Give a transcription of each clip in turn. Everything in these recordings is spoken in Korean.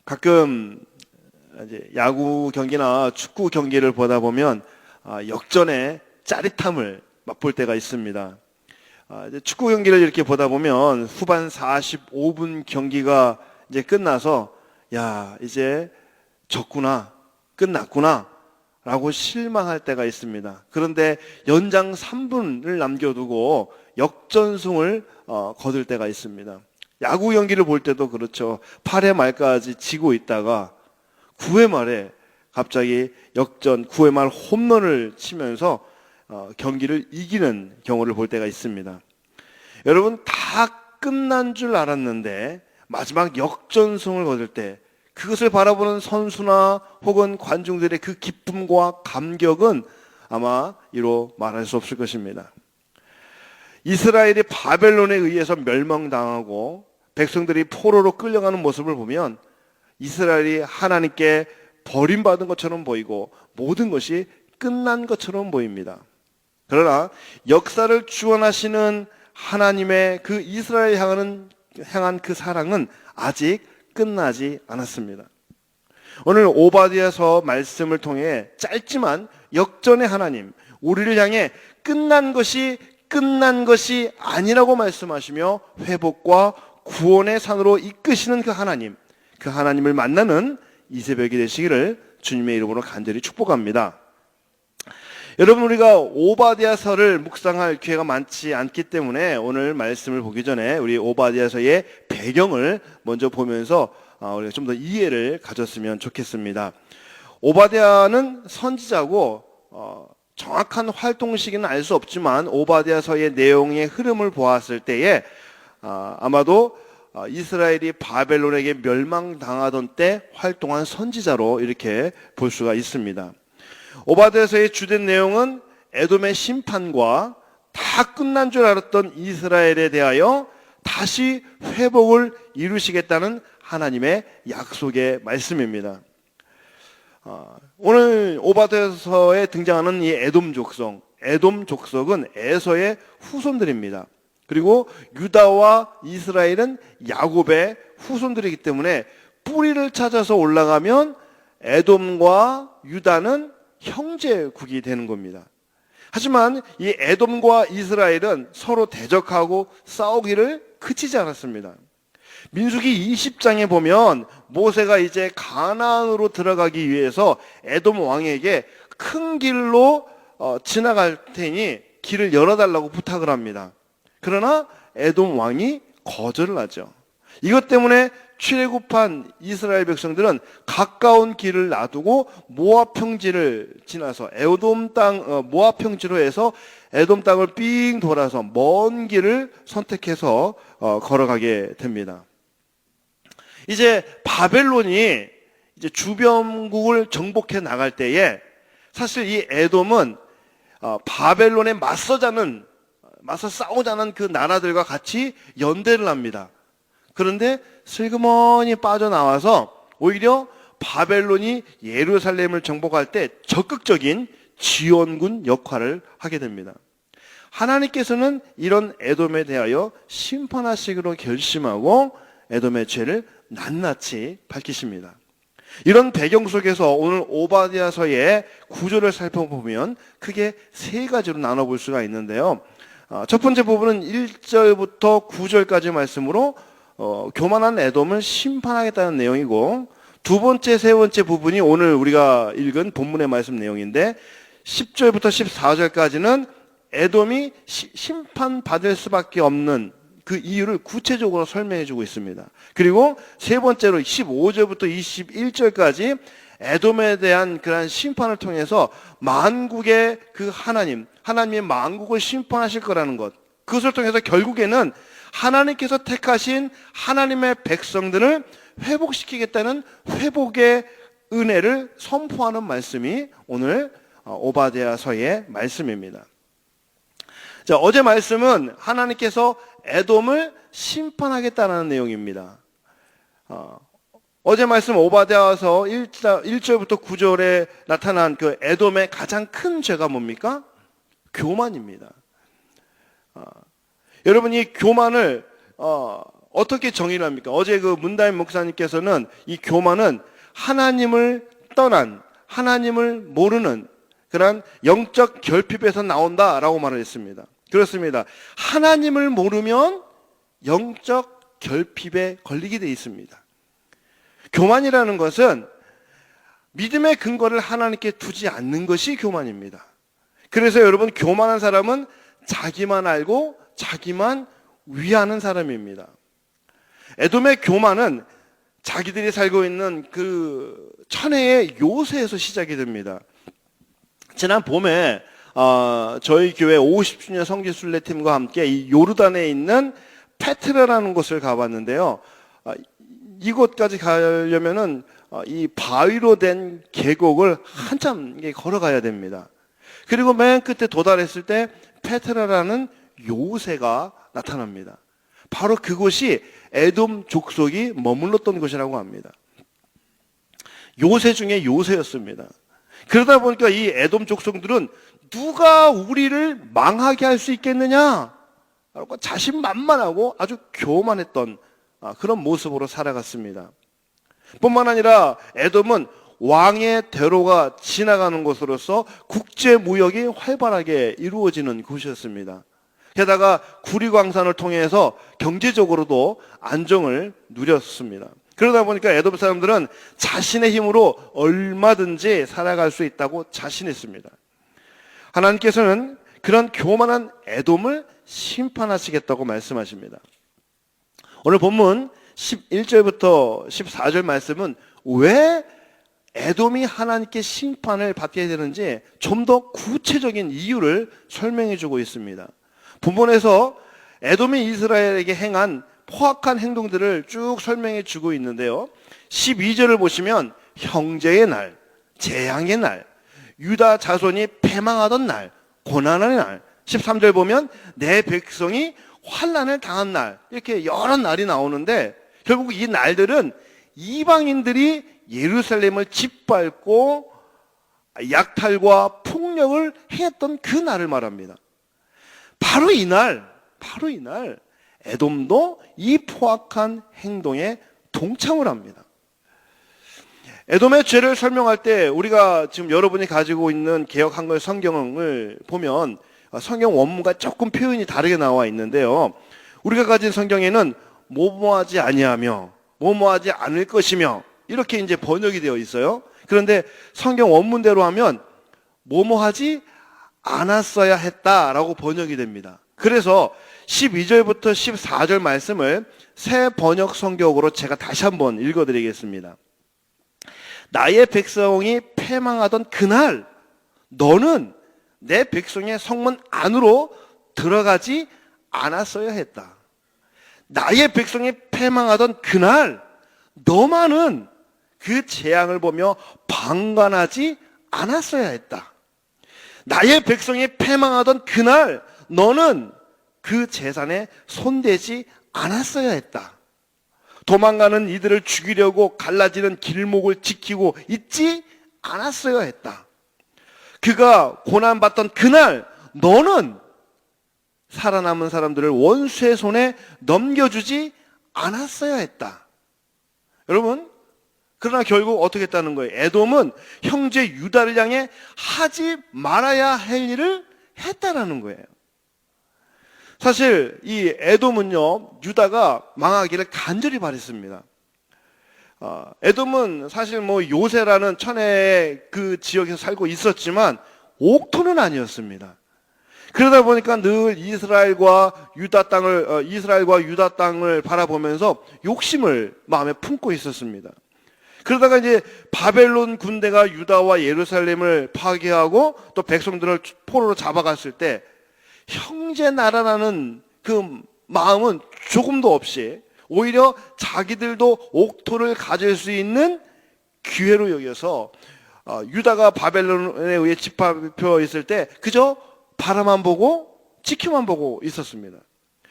가끔 이제 야구 경기나 축구 경기를 보다 보면 역전의 짜릿함을 맛볼 때가 있습니다. 이제 축구 경기를 이렇게 보다 보면 후반 45분 경기가 이제 끝나서 야, 이제 졌구나, 끝났구나 라고 실망할 때가 있습니다. 그런데 연장 3분을 남겨두고 역전승을 거둘 때가 있습니다. 야구 경기를 볼 때도 그렇죠. 8회 말까지 지고 있다가 9회 말에 갑자기 역전 9회 말 홈런을 치면서 경기를 이기는 경우를 볼 때가 있습니다. 여러분, 다 끝난 줄 알았는데 마지막 역전승을 거둘 때 그것을 바라보는 선수나 혹은 관중들의 그 기쁨과 감격은 아마 이로 말할 수 없을 것입니다. 이스라엘이 바벨론에 의해서 멸망당하고 백성들이 포로로 끌려가는 모습을 보면 이스라엘이 하나님께 버림받은 것처럼 보이고 모든 것이 끝난 것처럼 보입니다. 그러나 역사를 주관하시는 하나님의 그 이스라엘 향한 그 사랑은 아직 끝나지 않았습니다. 오늘 오바댜서 말씀을 통해 짧지만 역전의 하나님, 우리를 향해 끝난 것이 아니라고 말씀하시며 회복과 구원의 산으로 이끄시는 그 하나님을 만나는 이 새벽이 되시기를 주님의 이름으로 간절히 축복합니다. 여러분, 우리가 오바댜서를 묵상할 기회가 많지 않기 때문에 오늘 말씀을 보기 전에 우리 오바댜서의 배경을 먼저 보면서 우리가 좀 더 이해를 가졌으면 좋겠습니다. 오바댜는 선지자고 정확한 활동 시기는 알 수 없지만 오바댜서의 내용의 흐름을 보았을 때에 아마도 이스라엘이 바벨론에게 멸망당하던 때 활동한 선지자로 이렇게 볼 수가 있습니다. 오바댜서의 주된 내용은 에돔의 심판과 다 끝난 줄 알았던 이스라엘에 대하여 다시 회복을 이루시겠다는 하나님의 약속의 말씀입니다. 오늘 오바댜서에 등장하는 이 에돔 족속은 에서의 후손들입니다. 그리고 유다와 이스라엘은 야곱의 후손들이기 때문에 뿌리를 찾아서 올라가면 에돔과 유다는 형제국이 되는 겁니다. 하지만 이 에돔과 이스라엘은 서로 대적하고 싸우기를 그치지 않았습니다. 민수기 20장에 보면 모세가 이제 가나안으로 들어가기 위해서 에돔 왕에게 큰 길로 지나갈 테니 길을 열어달라고 부탁을 합니다. 그러나 에돔 왕이 거절을 하죠. 이것 때문에 출애굽한 이스라엘 백성들은 가까운 길을 놔두고 모압 평지를 지나서 모압 평지로 해서 에돔 땅을 삥 돌아서 먼 길을 선택해서 걸어가게 됩니다. 이제 바벨론이 이제 주변국을 정복해 나갈 때에 사실 이 에돔은 바벨론에 맞서 싸우자는 그 나라들과 같이 연대를 합니다. 그런데 슬그머니 빠져나와서 오히려 바벨론이 예루살렘을 정복할 때 적극적인 지원군 역할을 하게 됩니다. 하나님께서는 이런 에돔에 대하여 심판하시기로 결심하고 에돔의 죄를 낱낱이 밝히십니다. 이런 배경 속에서 오늘 오바댜서의 구조를 살펴보면 크게 세 가지로 나눠볼 수가 있는데요. 첫 번째 부분은 1절부터 9절까지 말씀으로 교만한 에돔을 심판하겠다는 내용이고, 두 번째, 세 번째 부분이 오늘 우리가 읽은 본문의 말씀 내용인데 10절부터 14절까지는 에돔이 심판받을 수밖에 없는 그 이유를 구체적으로 설명해 주고 있습니다. 그리고 세 번째로 15절부터 21절까지 에돔에 대한 그러한 심판을 통해서 만국의 그 하나님의 만국을 심판하실 거라는 것, 그것을 통해서 결국에는 하나님께서 택하신 하나님의 백성들을 회복시키겠다는 회복의 은혜를 선포하는 말씀이 오늘 오바댜서의 말씀입니다. 자, 어제 말씀은 하나님께서 에돔을 심판하겠다는 내용입니다. 어제 말씀 오바댜서 1절부터 9절에 나타난 그 에돔의 가장 큰 죄가 뭡니까? 교만입니다. 여러분, 이 교만을 어떻게 정의를 합니까? 어제 그 문다임 목사님께서는 이 교만은 하나님을 떠난, 하나님을 모르는 그런 영적 결핍에서 나온다라고 말을 했습니다. 그렇습니다. 하나님을 모르면 영적 결핍에 걸리게 돼 있습니다. 교만이라는 것은 믿음의 근거를 하나님께 두지 않는 것이 교만입니다. 그래서 여러분, 교만한 사람은 자기만 알고 자기만 위하는 사람입니다. 에돔의 교만은 자기들이 살고 있는 그 천혜의 요새에서 시작이 됩니다. 지난 봄에 저희 교회 50주년 성지순례팀과 함께 이 요르단에 있는 페트라라는 곳을 가봤는데요. 이곳까지 가려면은 이 바위로 된 계곡을 한참 걸어가야 됩니다. 그리고 맨 끝에 도달했을 때 페트라라는 요새가 나타납니다. 바로 그곳이 에돔 족속이 머물렀던 곳이라고 합니다. 요새 중에 요새였습니다. 그러다 보니까 이 에돔 족속들은 누가 우리를 망하게 할 수 있겠느냐? 라고 자신만만하고 아주 교만했던 그런 모습으로 살아갔습니다. 뿐만 아니라 에돔은 왕의 대로가 지나가는 곳으로서 국제 무역이 활발하게 이루어지는 곳이었습니다. 게다가 구리광산을 통해서 경제적으로도 안정을 누렸습니다. 그러다 보니까 에돔 사람들은 자신의 힘으로 얼마든지 살아갈 수 있다고 자신했습니다. 하나님께서는 그런 교만한 에돔을 심판하시겠다고 말씀하십니다. 오늘 본문 11절부터 14절 말씀은 왜 에돔이 하나님께 심판을 받게 되는지 좀 더 구체적인 이유를 설명해 주고 있습니다. 본문에서 에돔이 이스라엘에게 행한 포악한 행동들을 쭉 설명해 주고 있는데요. 12절을 보시면 형제의 날, 재앙의 날, 유다 자손이 패망하던 날, 고난의 날, 13절 보면 내 백성이 환난을 당한 날, 이렇게 여러 날이 나오는데 결국 이 날들은 이방인들이 예루살렘을 짓밟고 약탈과 폭력을 했던 그 날을 말합니다. 바로 이날 에돔도 이 포악한 행동에 동참을 합니다. 에돔의 죄를 설명할 때 우리가 지금 여러분이 가지고 있는 개역 한글 성경을 보면 성경 원문과 조금 표현이 다르게 나와 있는데요. 우리가 가진 성경에는 뭐뭐하지 아니하며 뭐뭐하지 않을 것이며 이렇게 이제 번역이 되어 있어요. 그런데 성경 원문대로 하면 뭐뭐하지 않았어야 했다라고 번역이 됩니다. 그래서 12절부터 14절 말씀을 새 번역 성경으로 제가 다시 한번 읽어드리겠습니다. 나의 백성이 패망하던 그날 너는 내 백성의 성문 안으로 들어가지 않았어야 했다. 나의 백성이 패망하던 그날 너만은 그 재앙을 보며 방관하지 않았어야 했다. 나의 백성이 패망하던 그날 너는 그 재산에 손대지 않았어야 했다. 도망가는 이들을 죽이려고 갈라지는 길목을 지키고 있지 않았어야 했다. 그가 고난받던 그날 너는 살아남은 사람들을 원수의 손에 넘겨주지 않았어야 했다. 여러분, 그러나 결국 어떻게 했다는 거예요? 에돔은 형제 유다를 향해 하지 말아야 할 일을 했다라는 거예요. 사실 이 에돔은요, 유다가 망하기를 간절히 바랬습니다. 에돔은 사실 뭐 요새라는 천혜의 그 지역에서 살고 있었지만 옥토는 아니었습니다. 그러다 보니까 늘 이스라엘과 유다 땅을 바라보면서 욕심을 마음에 품고 있었습니다. 그러다가 이제 바벨론 군대가 유다와 예루살렘을 파괴하고 또 백성들을 포로로 잡아갔을 때 형제 나라라는 그 마음은 조금도 없이 오히려 자기들도 옥토를 가질 수 있는 기회로 여겨서 유다가 바벨론에 의해 짓밟혀 있을 때 그저 바라만 보고 지켜만 보고 있었습니다.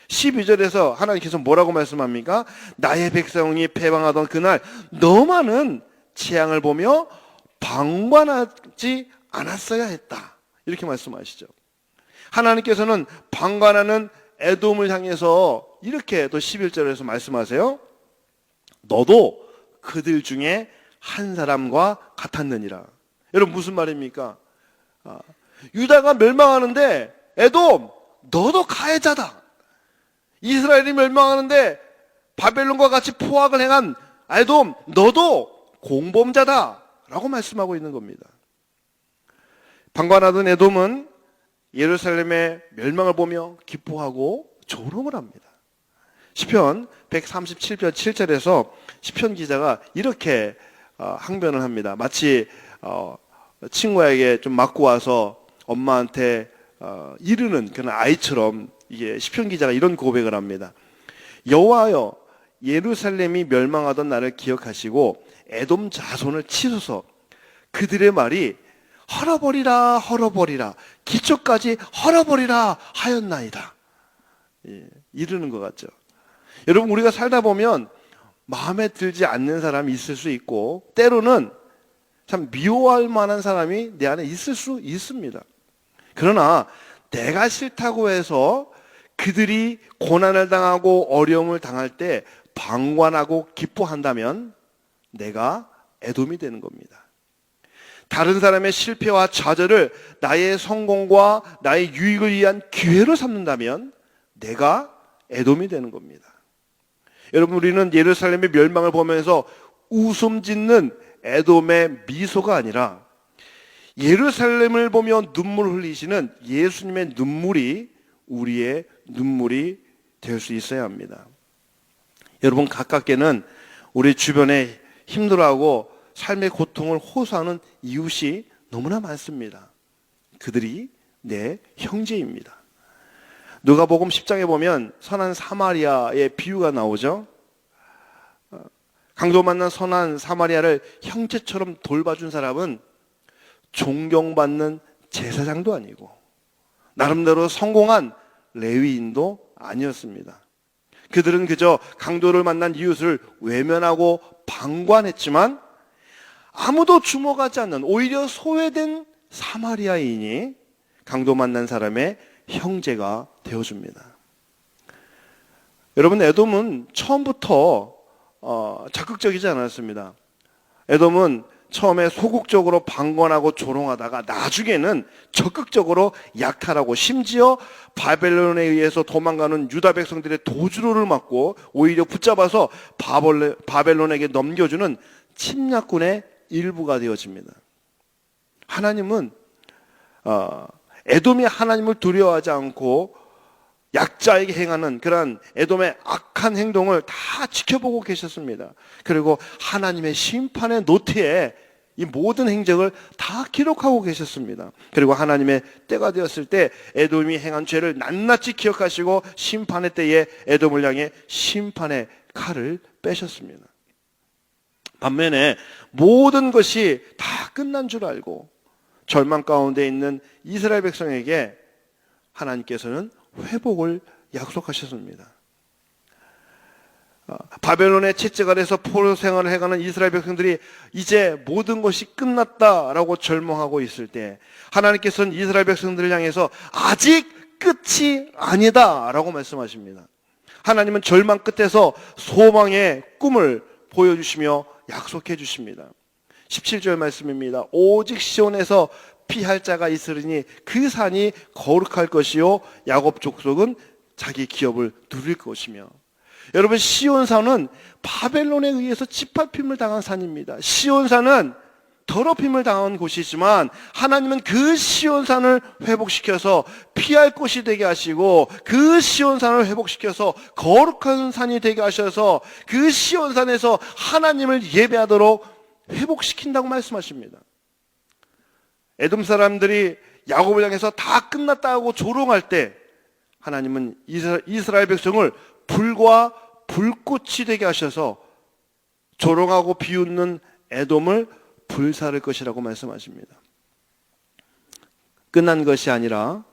12절에서 하나님께서 뭐라고 말씀합니까? 나의 백성이 패망하던 그날 너만은 재앙을 보며 방관하지 않았어야 했다. 이렇게 말씀하시죠. 하나님께서는 방관하는 에돔을 향해서 이렇게 또 11절에서 말씀하세요. 너도 그들 중에 한 사람과 같았느니라. 여러분 무슨 말입니까? 유다가 멸망하는데 에돔 너도 가해자다. 이스라엘이 멸망하는데 바벨론과 같이 포악을 행한 에돔 너도 공범자다 라고 말씀하고 있는 겁니다. 방관하던 에돔은 예루살렘의 멸망을 보며 기뻐하고 조롱을 합니다. 시편 137편 7절에서 시편 기자가 이렇게 항변을 합니다. 마치 친구에게 좀 맞고 와서 엄마한테 이르는 그런 아이처럼 이게 시편 기자가 이런 고백을 합니다. 여호와여 예루살렘이 멸망하던 날을 기억하시고 에돔 자손을 치소서. 그들의 말이 헐어버리라 헐어버리라 기초까지 헐어버리라 하였나이다. 이르는 것 같죠. 여러분 우리가 살다 보면 마음에 들지 않는 사람이 있을 수 있고 때로는 참 미워할 만한 사람이 내 안에 있을 수 있습니다. 그러나 내가 싫다고 해서 그들이 고난을 당하고 어려움을 당할 때 방관하고 기뻐한다면 내가 에돔이 되는 겁니다. 다른 사람의 실패와 좌절을 나의 성공과 나의 유익을 위한 기회로 삼는다면 내가 에돔이 되는 겁니다. 여러분 우리는 예루살렘의 멸망을 보면서 웃음 짓는 에돔의 미소가 아니라 예루살렘을 보며 눈물 흘리시는 예수님의 눈물이 우리의 눈물이 될 수 있어야 합니다. 여러분 가깝게는 우리 주변에 힘들어하고 삶의 고통을 호소하는 이웃이 너무나 많습니다. 그들이 내 형제입니다. 누가복음 10장에 보면 선한 사마리아의 비유가 나오죠. 강도 만난 선한 사마리아를 형제처럼 돌봐준 사람은 존경받는 제사장도 아니고 나름대로 성공한 레위인도 아니었습니다. 그들은 그저 강도를 만난 이웃을 외면하고 방관했지만 아무도 주목하지 않는 오히려 소외된 사마리아인이 강도 만난 사람의 형제가 되어줍니다. 여러분 에돔은 처음부터 적극적이지 않았습니다. 에돔은 처음에 소극적으로 방관하고 조롱하다가 나중에는 적극적으로 약탈하고 심지어 바벨론에 의해서 도망가는 유다 백성들의 도주로를 막고 오히려 붙잡아서 바벨론에게 넘겨주는 침략군의 일부가 되어집니다. 하나님은 에돔이 하나님을 두려워하지 않고 약자에게 행하는 그러한 에돔의 악한 행동을 다 지켜보고 계셨습니다. 그리고 하나님의 심판의 노트에 이 모든 행적을 다 기록하고 계셨습니다. 그리고 하나님의 때가 되었을 때 에돔이 행한 죄를 낱낱이 기억하시고 심판의 때에 에돔을 향해 심판의 칼을 빼셨습니다. 반면에 모든 것이 다 끝난 줄 알고 절망 가운데 있는 이스라엘 백성에게 하나님께서는 회복을 약속하셨습니다. 바벨론의 채찍 아래서 포로 생활을 해가는 이스라엘 백성들이 이제 모든 것이 끝났다라고 절망하고 있을 때 하나님께서는 이스라엘 백성들을 향해서 아직 끝이 아니다라고 말씀하십니다. 하나님은 절망 끝에서 소망의 꿈을 보여주시며 약속해 주십니다. 17절 말씀입니다. 오직 시온에서 피할 자가 있으리니 그 산이 거룩할 것이요 야곱 족속은 자기 기업을 누릴 것이며. 여러분 시온산은 바벨론에 의해서 짓밟힘을 당한 산입니다. 시온산은 더럽힘을 당한 곳이지만 하나님은 그 시온산을 회복시켜서 피할 곳이 되게 하시고 그 시온산을 회복시켜서 거룩한 산이 되게 하셔서 그 시온산에서 하나님을 예배하도록 회복시킨다고 말씀하십니다. 에돔 사람들이 야곱을 향해서 다 끝났다고 조롱할 때 하나님은 이스라엘 백성을 불과 불꽃이 되게 하셔서 조롱하고 비웃는 에돔을 불사를 것이라고 말씀하십니다. 끝난 것이 아니라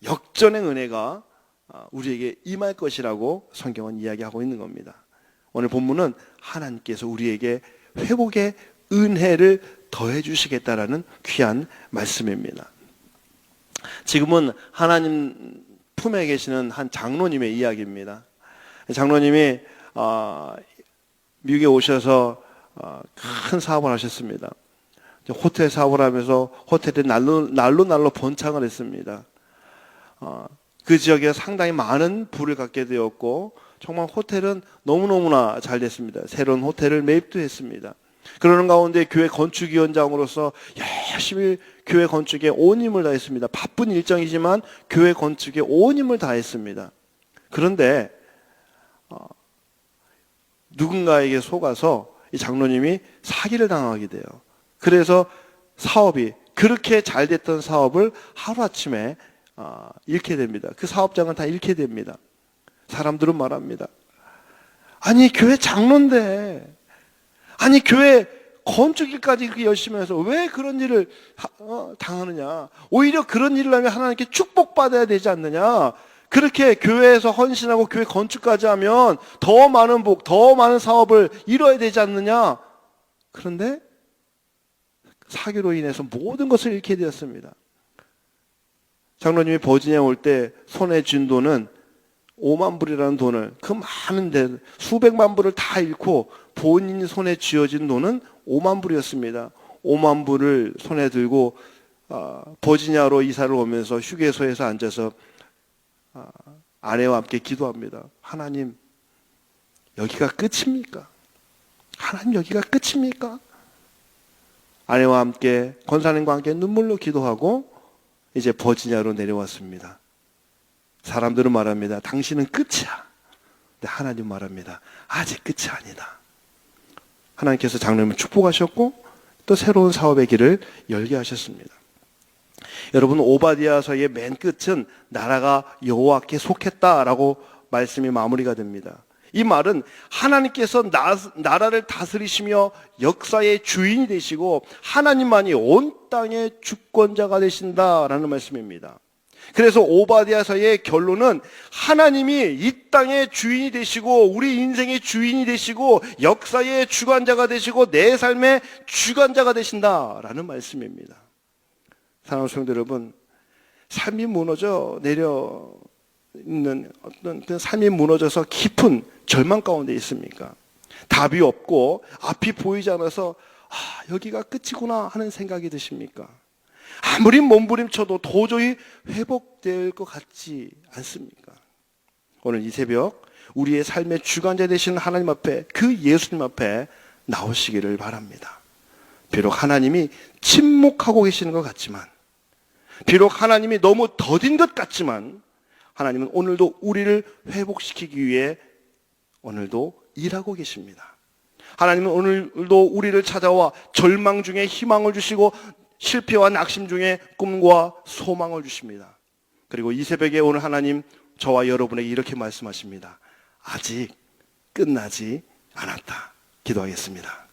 역전의 은혜가 우리에게 임할 것이라고 성경은 이야기하고 있는 겁니다. 오늘 본문은 하나님께서 우리에게 회복의 은혜를 더해 주시겠다라는 귀한 말씀입니다. 지금은 하나님 품에 계시는 한 장로님의 이야기입니다. 장로님이 미국에 오셔서 큰 사업을 하셨습니다. 호텔 사업을 하면서 호텔에 날로 번창을 했습니다. 그 지역에 상당히 많은 부를 갖게 되었고 정말 호텔은 너무너무나 잘 됐습니다. 새로운 호텔을 매입도 했습니다. 그러는 가운데 교회 건축위원장으로서 열심히 교회 건축에 온 힘을 다했습니다. 바쁜 일정이지만 교회 건축에 온 힘을 다했습니다. 그런데 누군가에게 속아서 이 장로님이 사기를 당하게 돼요. 그래서 사업이 그렇게 잘 됐던 사업을 하루아침에 잃게 됩니다. 그 사업장은 다 잃게 됩니다. 사람들은 말합니다. 아니 교회 장로인데, 아니 교회 건축일까지 그렇게 열심히 해서 왜 그런 일을 당하느냐. 오히려 그런 일을 하면 하나님께 축복받아야 되지 않느냐. 그렇게 교회에서 헌신하고 교회 건축까지 하면 더 많은 복, 더 많은 사업을 이뤄야 되지 않느냐. 그런데 사기로 인해서 모든 것을 잃게 되었습니다. 장로님이 버지니아에 올 때 손에 쥔 돈은 5만 불이라는 돈을, 그 많은 데 수백만 불을 다 잃고 본인 손에 쥐어진 돈은 5만 불이었습니다. 5만 불을 손에 들고 버지니아로 이사를 오면서 휴게소에서 앉아서 아내와 함께 기도합니다. 하나님, 여기가 끝입니까? 하나님, 여기가 끝입니까? 아내와 함께, 권사님과 함께 눈물로 기도하고 이제 버지니아로 내려왔습니다. 사람들은 말합니다. 당신은 끝이야. 근데 하나님 말합니다. 아직 끝이 아니다. 하나님께서 장로님을 축복하셨고 또 새로운 사업의 길을 열게 하셨습니다. 여러분, 오바댜서의 맨 끝은 나라가 여호와께 속했다라고 말씀이 마무리가 됩니다. 이 말은 하나님께서 나라를 다스리시며 역사의 주인이 되시고 하나님만이 온 땅의 주권자가 되신다라는 말씀입니다. 그래서 오바댜서의 결론은 하나님이 이 땅의 주인이 되시고 우리 인생의 주인이 되시고 역사의 주관자가 되시고 내 삶의 주관자가 되신다라는 말씀입니다. 사랑하는 성도 여러분, 삶이 무너져 내려 있는 어떤 그 삶이 무너져서 깊은 절망 가운데 있습니까? 답이 없고 앞이 보이지 않아서 여기가 끝이구나 하는 생각이 드십니까? 아무리 몸부림쳐도 도저히 회복될 것 같지 않습니까? 오늘 이 새벽 우리의 삶의 주관자 되시는 하나님 앞에, 그 예수님 앞에 나오시기를 바랍니다. 비록 하나님이 침묵하고 계시는 것 같지만, 비록 하나님이 너무 더딘 것 같지만, 하나님은 오늘도 우리를 회복시키기 위해 오늘도 일하고 계십니다. 하나님은 오늘도 우리를 찾아와 절망 중에 희망을 주시고 실패와 낙심 중에 꿈과 소망을 주십니다. 그리고 이 새벽에 오늘 하나님 저와 여러분에게 이렇게 말씀하십니다. 아직 끝나지 않았다. 기도하겠습니다.